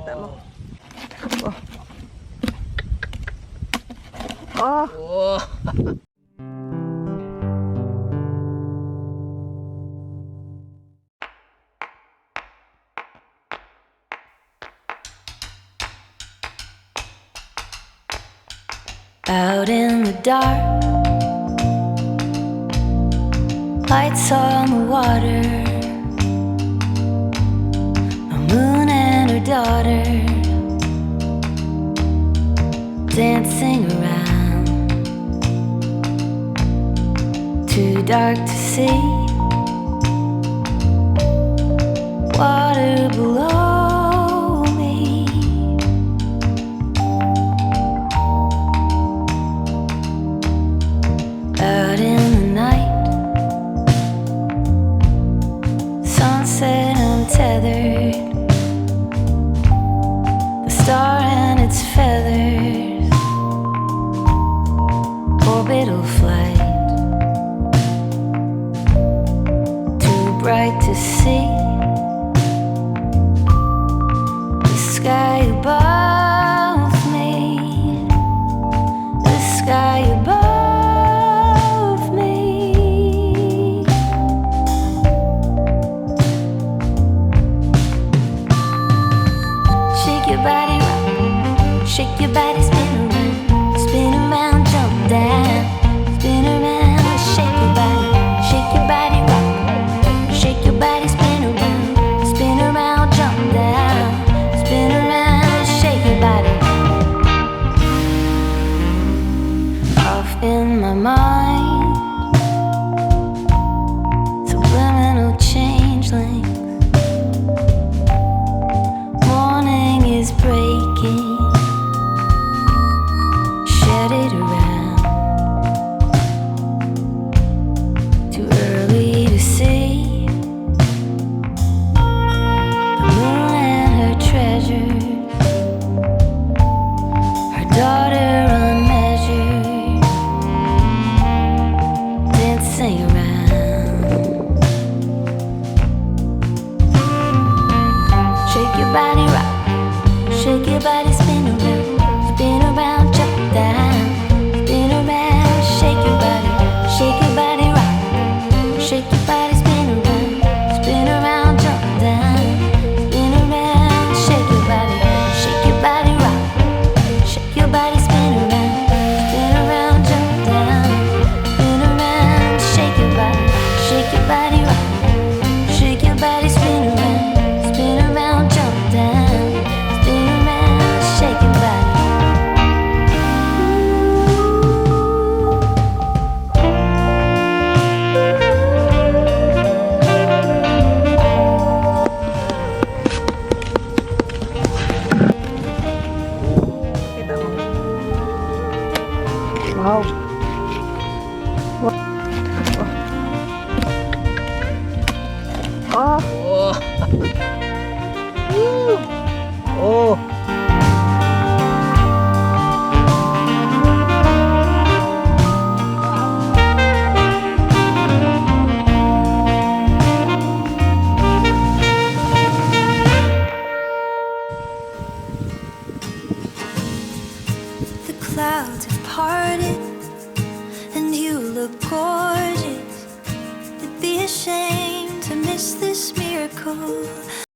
Kita mo. Oh. Oh. Out in the dark, lights on the water, a moon and her daughter dancing around, too dark to see, water below me. Out in the night, sunset untethered, the star and its feathers, orbital flight, too bright to see, the sky above me, the sky above. Shake your body, spin around, jump down, spin around, shake your body, rock, shake your body, spin around, jump down, spin around, shake your body. Off in my mind, subliminal changelings. Morning is breaking. It around, too early to see the moon and her treasures, her daughter unmeasured, dancing around. Shake your body, rock, shake your body, spin around, jump down. Shake your body, rock, shake your body, spin around, jump down, spin around, shake your body, rock, shake your body, spin around, jump down, spin around, shake your body, rock, shake your body, spin around, jump down, spin around, shake your body. Wow. Oh. Oh. The clouds have parted and you look gorgeous. It'd be a shame to miss this miracle.